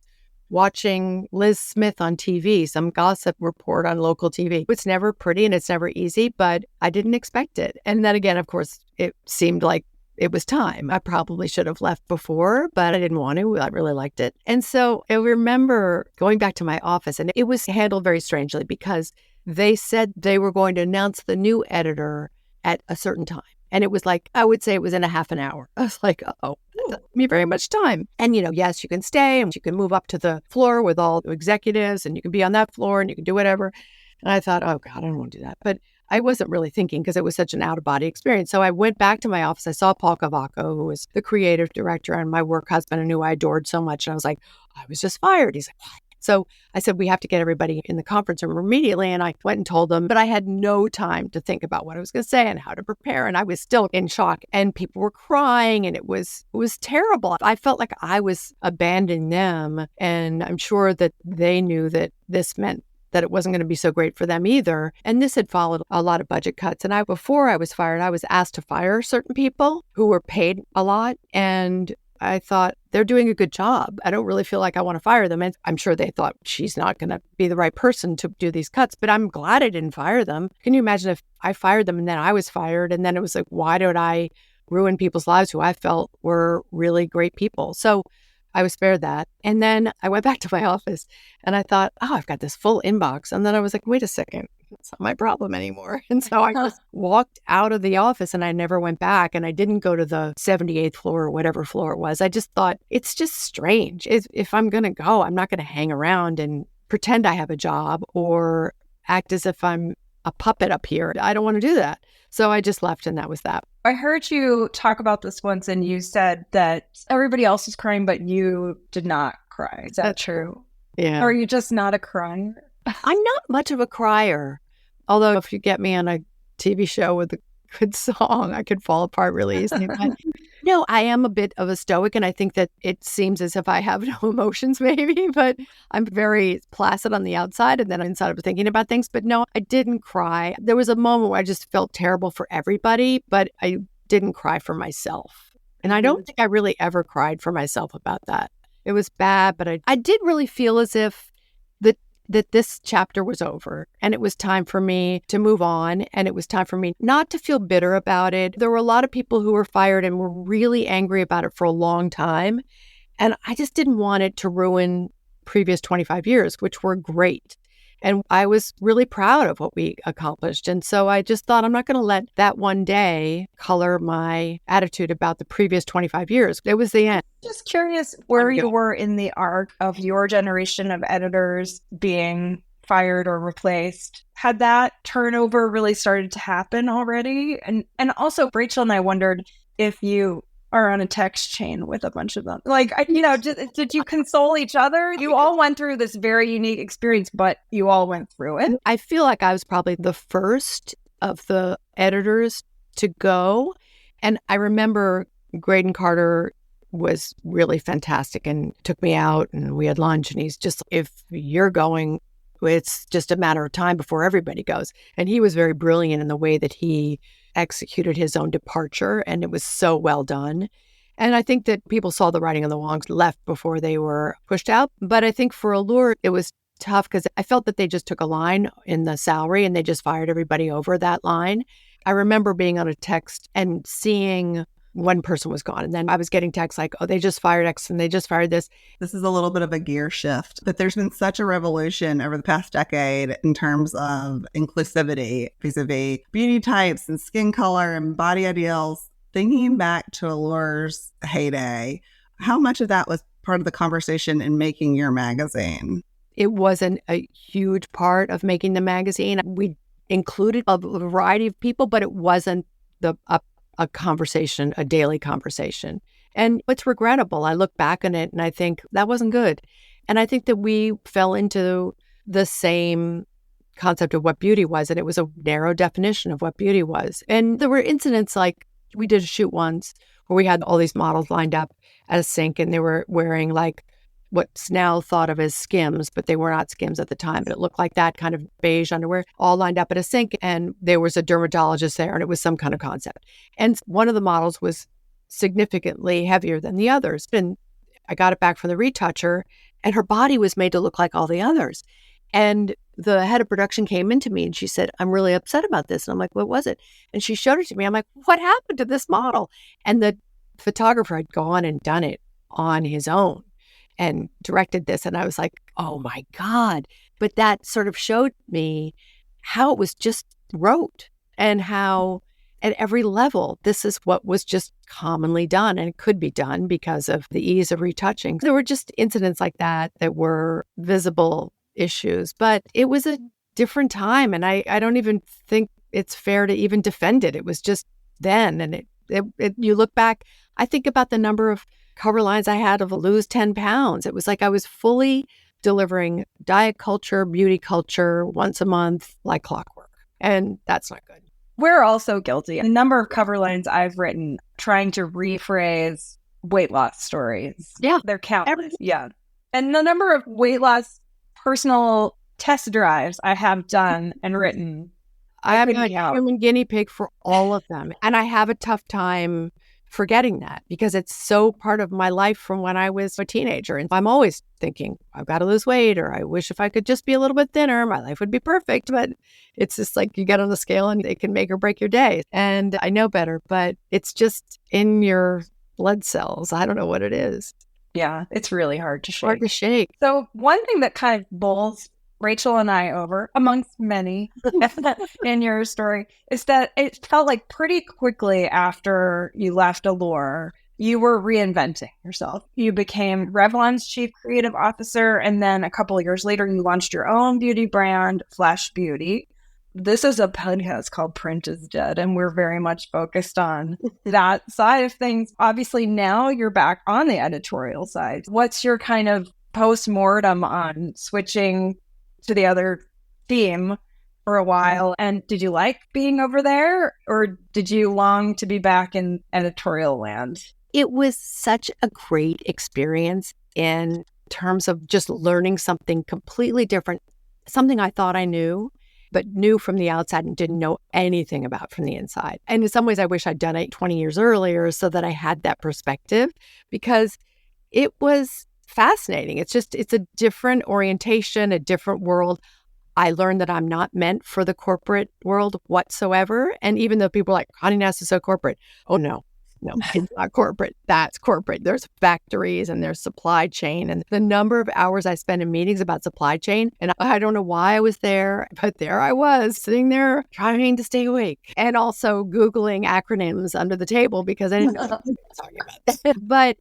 watching Liz Smith on TV, some gossip report on local TV. It's never pretty and it's never easy, but I didn't expect it. And then again, of course, it seemed like it was time. I probably should have left before, but I didn't want to. I really liked it. And so I remember going back to my office, and it was handled very strangely because they said they were going to announce the new editor at a certain time. And it was like, I would say it was in a half an took I was like, uh-oh, that doesn't give me very much time. And, yes, you can stay and you can move up to the floor with all the executives and you can be on that floor and you can do whatever. And I thought, oh God, I don't want to do that. But I wasn't really thinking because it was such an out-of-body experience. So I went back to my office. I saw Paul Cavaco, who was the creative director and my work husband and who I adored so much. And I was like, I was just fired. He's like, what? So I said, we have to get everybody in the conference room immediately. And I went and told them, but I had no time to think about what I was going to say and how to prepare. And I was still in shock and people were crying and it was terrible. I felt like I was abandoning them. And I'm sure that they knew that this meant that it wasn't going to be so great for them either. And this had followed a lot of budget cuts. And before I was fired, I was asked to fire certain people who were paid a lot. And I thought, they're doing a good job. I don't really feel like I want to fire them. And I'm sure they thought she's not going to be the right person to do these cuts, but I'm glad I didn't fire them. Can you imagine if I fired them and then I was fired? And then it was like, why did I ruin people's lives who I felt were really great people? So I was spared that. And then I went back to my office and I thought, oh, I've got this full inbox. And then I was like, wait a second, it's not my problem anymore. And so I just walked out of the office and I never went back. And I didn't go to the 78th floor or whatever floor it was. I just thought, it's just strange. If I'm going to go, I'm not going to hang around and pretend I have a job or act as if I'm a puppet up here. I don't want to do that. So I just left and that was that. I heard you talk about this once and you said that everybody else was crying, but you did not cry. Is that true? Yeah. Or are you just not a crier? I'm not much of a crier. Although if you get me on a TV show with a good song, I could fall apart really easily. But no, I am a bit of a stoic, and I think that it seems as if I have no emotions maybe, but I'm very placid on the outside, and then inside I'm thinking about things. But no, I didn't cry. There was a moment where I just felt terrible for everybody, but I didn't cry for myself. And I don't think I really ever cried for myself about that. It was bad, but I did really feel as if that this chapter was over and it was time for me to move on, and it was time for me not to feel bitter about it. There were a lot of people who were fired and were really angry about it for a long time. And I just didn't want it to ruin previous 25 years, which were great. And I was really proud of what we accomplished. And so I just thought, I'm not going to let that one day color my attitude about the previous 25 years. It was the end. Just curious where you were in the arc of your generation of editors being fired or replaced. Had that turnover really started to happen already? And also, Rachel and I wondered if you are on a text chain with a bunch of them. Like, did you console each other? You all went through this very unique experience, but you all went through it. I feel like I was probably the first of the editors to go. And I remember Graydon Carter was really fantastic and took me out and we had lunch, and he's just, if you're going, it's just a matter of time before everybody goes. And he was very brilliant in the way that he executed his own departure, and it was so well done. And I think that people saw the writing on the wall, left before they were pushed out. But I think for Allure, it was tough because I felt that they just took a line in the salary and they just fired everybody over that line. I remember being on a text and seeing one person was gone. And then I was getting texts like, oh, they just fired X and they just fired this. This is a little bit of a gear shift, but there's been such a revolution over the past decade in terms of inclusivity vis-a-vis beauty types and skin color and body ideals. Thinking back to Allure's heyday, how much of that was part of the conversation in making your magazine? It wasn't a huge part of making the magazine. We included a variety of people, but it wasn't a conversation, a daily conversation. And it's regrettable. I look back on it and I think that wasn't good. And I think that we fell into the same concept of what beauty was, and it was a narrow definition of what beauty was. And there were incidents like we did a shoot once where we had all these models lined up at a sink and they were wearing like what's now thought of as Skims, but they were not Skims at the time, but it looked like that kind of beige underwear, all lined up at a sink. And there was a dermatologist there and it was some kind of concept. And one of the models was significantly heavier than the others. And I got it back from the retoucher and her body was made to look like all the others. And the head of production came into me and she said, I'm really upset about this. And I'm like, what was it? And she showed it to me. I'm like, what happened to this model? And the photographer had gone and done it on his own and directed this. And I was like, oh my God. But that sort of showed me how it was just rote and how at every level, this is what was just commonly done and it could be done because of the ease of retouching. There were just incidents like that that were visible issues, but it was a different time. And I don't even think it's fair to even defend it. It was just then. And you look back, I think about the number of cover lines I had of lose 10 pounds. It was like I was fully delivering diet culture, beauty culture once a month, like clockwork. And that's not good. We're also guilty. A number of cover lines I've written trying to rephrase weight loss stories. Yeah. They're countless. Yeah. And the number of weight loss personal test drives I have done and written. I am a human guinea pig for all of them. And I have a tough time forgetting that because it's so part of my life from when I was a teenager. And I'm always thinking, I've got to lose weight, or I wish if I could just be a little bit thinner, my life would be perfect. But it's just like you get on the scale and it can make or break your day. And I know better, but it's just in your blood cells. I don't know what it is. Yeah, it's really hard to shake. Hard to shake. So one thing that kind of bowls Rachel and I over, amongst many in your story, is that it felt like pretty quickly after you left Allure, you were reinventing yourself. You became Revlon's chief creative officer, and then a couple of years later, you launched your own beauty brand, Flash Beauty. This is a podcast called Print is Dead, and we're very much focused on that side of things. Obviously, now you're back on the editorial side. What's your kind of post-mortem on switching to the other theme for a while? And did you like being over there, or did you long to be back in editorial land? It was such a great experience in terms of just learning something completely different, something I thought I knew, but knew from the outside and didn't know anything about from the inside. And in some ways, I wish I'd done it 20 years earlier so that I had that perspective, because it was fascinating. It's a different orientation, a different world. I learned that I'm not meant for the corporate world whatsoever. And even though people are like, Condé Nast is so corporate. Oh, no, it's not corporate. That's corporate. There's factories and there's supply chain. And the number of hours I spent in meetings about supply chain, and I don't know why I was there, but there I was sitting there trying to stay awake and also Googling acronyms under the table because I didn't know what I was talking about. But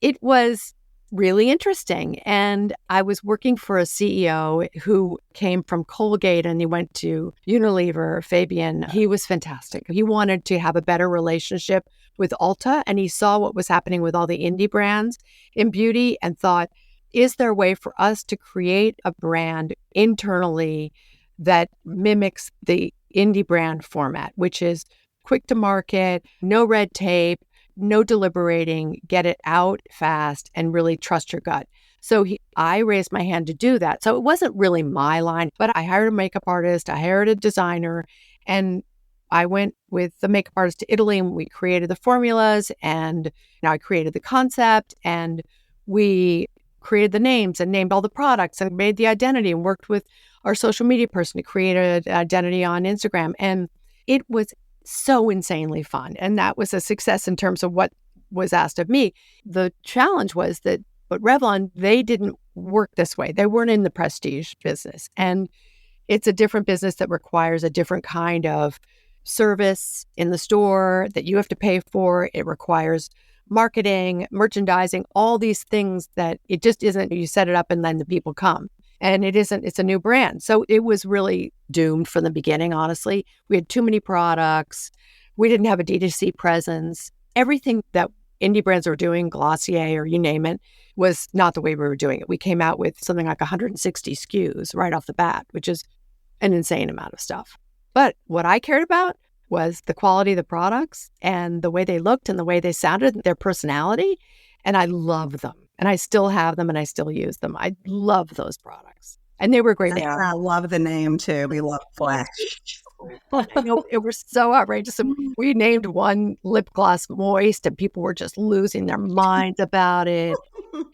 it was really interesting. And I was working for a CEO who came from Colgate and he went to Unilever, Fabian. He was fantastic. He wanted to have a better relationship with Ulta, and he saw what was happening with all the indie brands in beauty and thought, is there a way for us to create a brand internally that mimics the indie brand format, which is quick to market, no red tape, no deliberating, get it out fast, and really trust your gut. So I raised my hand to do that. So it wasn't really my line, but I hired a makeup artist, I hired a designer, and I went with the makeup artist to Italy, and we created the formulas, and now I created the concept, and we created the names and named all the products and made the identity and worked with our social media person to create an identity on Instagram. And it was so insanely fun. And that was a success in terms of what was asked of me. The challenge was that, but Revlon, they didn't work this way. They weren't in the prestige business. And it's a different business that requires a different kind of service in the store that you have to pay for. It requires marketing, merchandising, all these things that it just isn't, you set it up and then the people come. And it's a new brand. So it was really doomed from the beginning, honestly. We had too many products. We didn't have a D2C presence. Everything that indie brands were doing, Glossier or you name it, was not the way we were doing it. We came out with something like 160 SKUs right off the bat, which is an insane amount of stuff. But what I cared about was the quality of the products and the way they looked and the way they sounded, their personality. And I love them. And I still have them and I still use them. I love those products. And they were great. I love the name too. We love Flash. I know, it was so outrageous. And we named one lip gloss Moist and people were just losing their minds about it.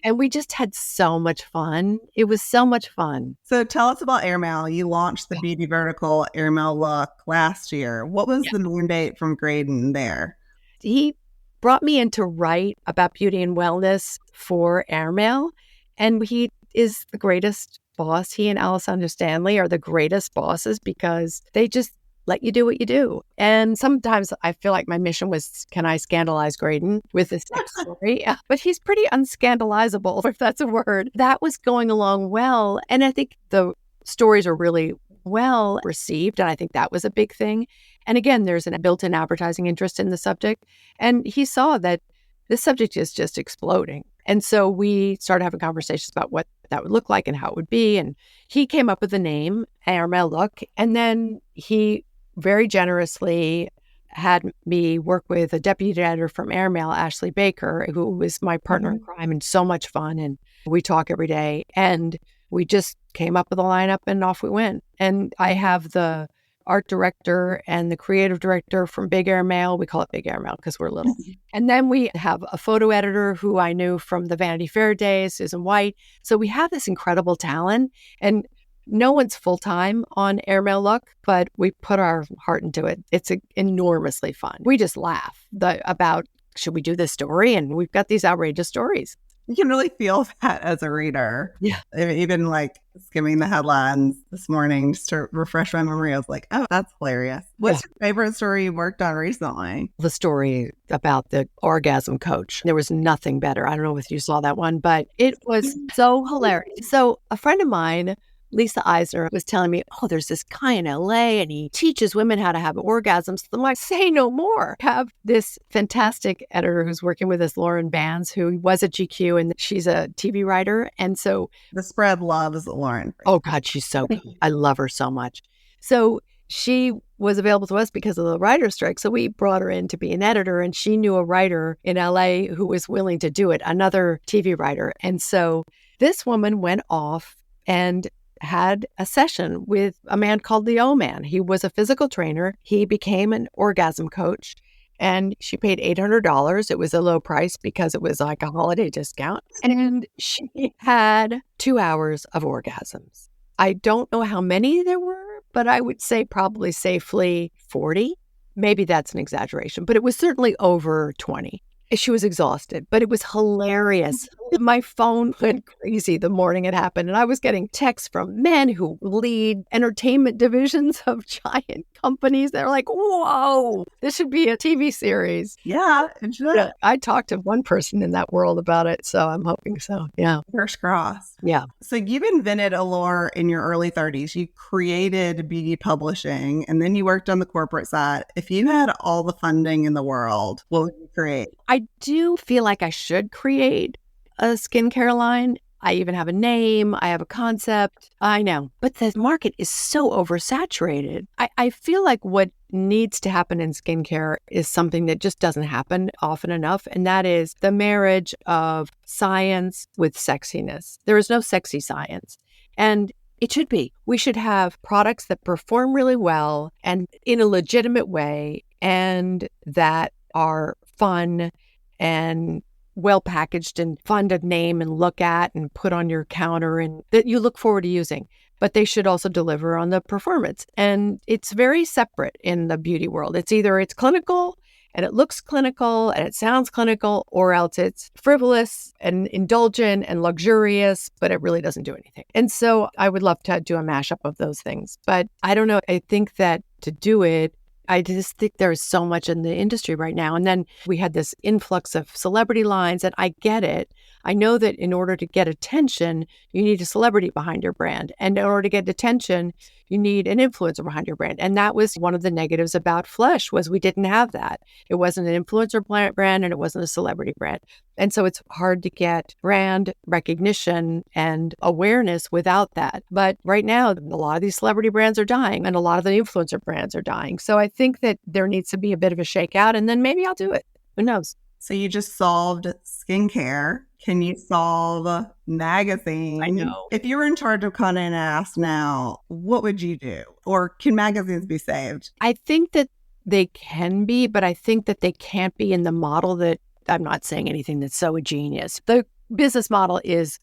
And we just had so much fun. It was so much fun. So tell us about Airmail. You launched the beauty vertical Airmail look last year. What was the mandate from Graydon there? He brought me in to write about beauty and wellness for Airmail. And he is the greatest boss. He and Alessandra Stanley are the greatest bosses because they just let you do what you do. And sometimes I feel like my mission was, can I scandalize Graydon with this next story? Yeah. But he's pretty unscandalizable, if that's a word. That was going along well. And I think the stories are really well received. And I think that was a big thing. And again, there's a built-in advertising interest in the subject. And he saw that this subject is just exploding. And so we started having conversations about what that would look like and how it would be. And he came up with the name, Airmail Look. And then he very generously had me work with a deputy editor from Airmail, Ashley Baker, who was my partner in crime and so much fun. And we talk every day. And we just came up with a lineup and off we went. And I have the art director and the creative director from Big Airmail. We call it Big Airmail because we're little. And then we have a photo editor who I knew from the Vanity Fair days, Susan White. So we have this incredible talent. And no one's full-time on Airmail Look, but we put our heart into it. It's enormously fun. We just laugh about, should we do this story? And we've got these outrageous stories. You can really feel that as a reader. Yeah. Even like skimming the headlines this morning just to refresh my memory, I was like, oh, that's hilarious. What's your favorite story you worked on recently? The story about the orgasm coach. There was nothing better. I don't know if you saw that one, but it was so hilarious. So a friend of mine, Lisa Eisner, was telling me, oh, there's this guy in LA and he teaches women how to have orgasms. I'm like, say no more. I have this fantastic editor who's working with us, Lauren Bands, who was at GQ and she's a TV writer. And so the spread loves Lauren. Oh God, she's so good. I love her so much. So she was available to us because of the writer's strike. So we brought her in to be an editor and she knew a writer in LA who was willing to do it, another TV writer. And so this woman went off and had a session with a man called the O-Man. He was a physical trainer. He became an orgasm coach and she paid $800. It was a low price because it was like a holiday discount. And she had 2 hours of orgasms. I don't know how many there were, but I would say probably safely 40. Maybe that's an exaggeration, but it was certainly over 20. She was exhausted, but it was hilarious. My phone went crazy the morning it happened, and I was getting texts from men who lead entertainment divisions of giant companies. They're like, whoa, this should be a TV series. Yeah, it should. I talked to one person in that world about it, so I'm hoping so. Yeah. First cross. Yeah. So you've invented Allure in your early 30s. You created beauty publishing, and then you worked on the corporate side. If you had all the funding in the world, what would you create? I do feel like I should create a skincare line. I even have a name. I have a concept. I know. But the market is so oversaturated. I feel like what needs to happen in skincare is something that just doesn't happen often enough. And that is the marriage of science with sexiness. There is no sexy science. And it should be. We should have products that perform really well and in a legitimate way and that are fun and well packaged and fun to name and look at and put on your counter and that you look forward to using. But they should also deliver on the performance. And it's very separate in the beauty world. It's either it's clinical and it looks clinical and it sounds clinical, or else it's frivolous and indulgent and luxurious, but it really doesn't do anything. And so I would love to do a mashup of those things. But I don't know. I think that to do it, I just think there's so much in the industry right now. And then we had this influx of celebrity lines, and I get it. I know that in order to get attention, you need a celebrity behind your brand. And in order to get attention, you need an influencer behind your brand. And that was one of the negatives about Flush was we didn't have that. It wasn't an influencer brand and it wasn't a celebrity brand. And so it's hard to get brand recognition and awareness without that. But right now, a lot of these celebrity brands are dying and a lot of the influencer brands are dying. So I think that there needs to be a bit of a shakeout, and then maybe I'll do it. Who knows? So you just solved skincare. Can you solve magazines? I know. If you were in charge of Condé Nast now, what would you do? Or can magazines be saved? I think that they can be, but I think that they can't be in the model that I'm not saying anything that's so ingenious. The business model is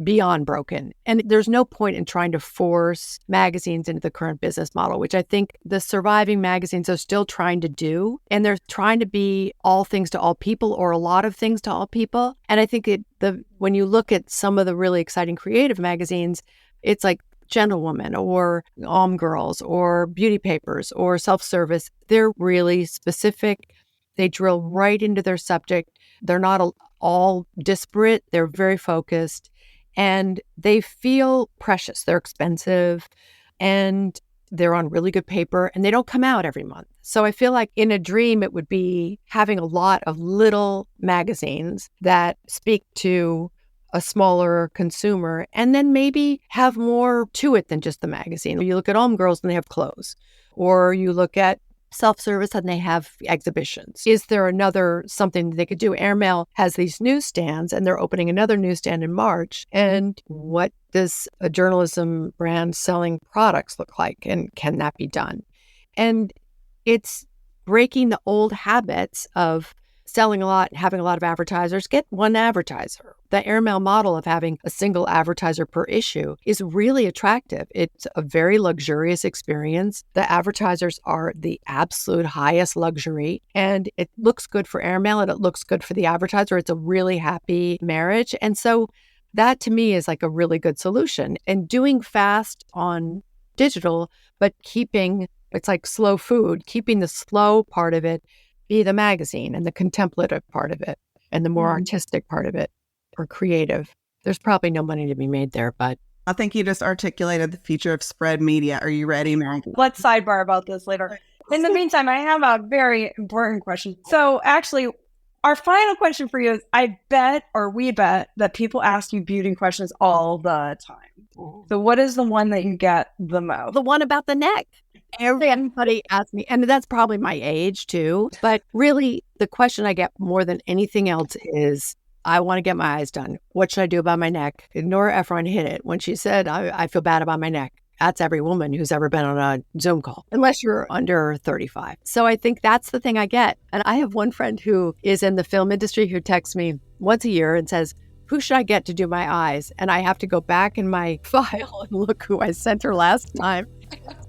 beyond broken. And there's no point in trying to force magazines into the current business model, which I think the surviving magazines are still trying to do. And they're trying to be all things to all people or a lot of things to all people. And I think when you look at some of the really exciting creative magazines, it's like Gentlewoman or Girls or Beauty Papers or Self-Service. They're really specific. They drill right into their subject. They're not all disparate. They're very focused. And they feel precious. They're expensive. and they're on really good paper, and they don't come out every month. So I feel like in a dream, it would be having a lot of little magazines that speak to a smaller consumer, and then maybe have more to it than just the magazine. You look at Home Girls and they have clothes, or you look at self-service and they have exhibitions. Is there another something that they could do? Airmail has these newsstands, and they're opening another newsstand in March. And what does a journalism brand selling products look like? And can that be done? And it's breaking the old habits of selling a lot, having a lot of advertisers. Get one advertiser. The airmail model of having a single advertiser per issue is really attractive. It's a very luxurious experience. The advertisers are the absolute highest luxury, and it looks good for airmail and it looks good for the advertiser. It's a really happy marriage. And so that to me is like a really good solution. And doing fast on digital, but it's like slow food, keeping the slow part of it be the magazine and the contemplative part of it and the more artistic part of it or creative. There's probably no money to be made there, but I think you just articulated the future of spread media. Are you ready, Maggie? Let's sidebar about this later. In the meantime, I have a very important question. So actually, our final question for you is, we bet that people ask you beauty questions all the time. So what is the one that you get the most? the one about the neck. Everybody asks me, and that's probably my age too, but really the question I get more than anything else is, I want to get my eyes done. What should I do about my neck? Nora Ephron hit it when she said, I feel bad about my neck. That's every woman who's ever been on a Zoom call, unless you're under 35. So I think that's the thing I get. And I have one friend who is in the film industry who texts me once a year and says, who should I get to do my eyes? And I have to go back in my file and look who I sent her last time.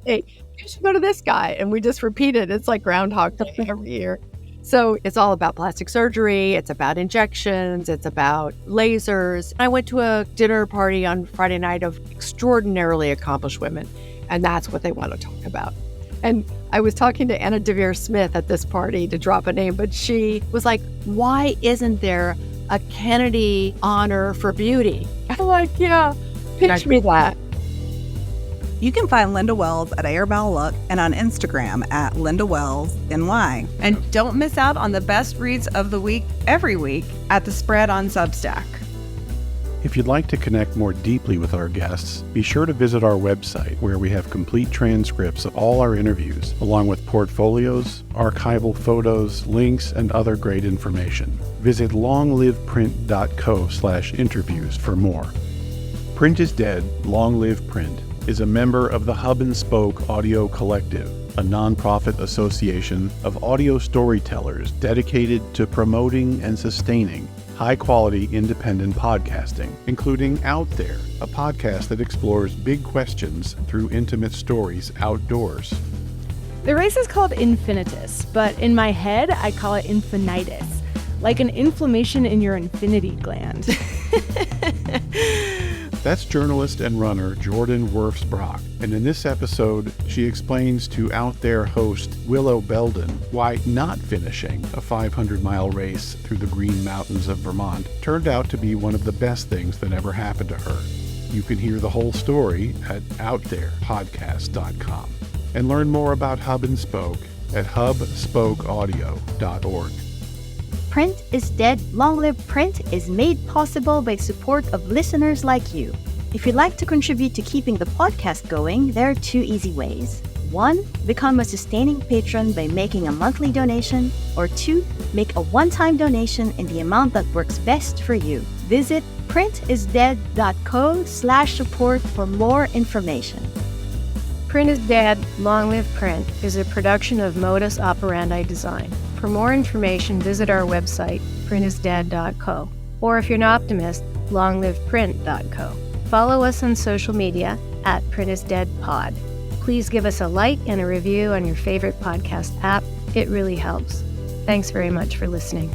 Hey, you should go to this guy. And we just repeat it. It's like Groundhog Day every year. So it's all about plastic surgery. It's about injections. It's about lasers. I went to a dinner party on Friday night of extraordinarily accomplished women, and that's what they want to talk about. And I was talking to Anna Devere Smith at this party, to drop a name, but she was like, why isn't there a Kennedy honor for beauty? I'm like, yeah, pitch me that. You can find Linda Wells at Airball Look and on Instagram at Linda Wells NY. And don't miss out on the best reads of the week every week at The Spread on Substack. If you'd like to connect more deeply with our guests, be sure to visit our website, where we have complete transcripts of all our interviews, along with portfolios, archival photos, links, and other great information. Visit longliveprint.co/interviews for more. Print is Dead, Long Live Print is a member of the Hub and Spoke Audio Collective, a nonprofit association of audio storytellers dedicated to promoting and sustaining high-quality independent podcasting, including Out There, a podcast that explores big questions through intimate stories outdoors. The race is called infinitus, but in my head, I call it infinitis, like an inflammation in your infinity gland. That's journalist and runner Jordan Wirfs-Brock, and in this episode, she explains to Out There host Willow Belden why not finishing a 500-mile race through the Green Mountains of Vermont turned out to be one of the best things that ever happened to her. You can hear the whole story at outtherepodcast.com and learn more about Hub and Spoke at hubspokeaudio.org. Print is Dead, Long Live Print is made possible by support of listeners like you. If you'd like to contribute to keeping the podcast going, there are 2 easy ways. 1, become a sustaining patron by making a monthly donation, or 2, make a one-time donation in the amount that works best for you. Visit printisdead.co/support for more information. Print is Dead, Long Live Print is a production of Modus Operandi Design. For more information, visit our website, printisdead.co. Or if you're an optimist, longliveprint.co. Follow us on social media at printisdeadpod. Please give us a like and a review on your favorite podcast app. It really helps. Thanks very much for listening.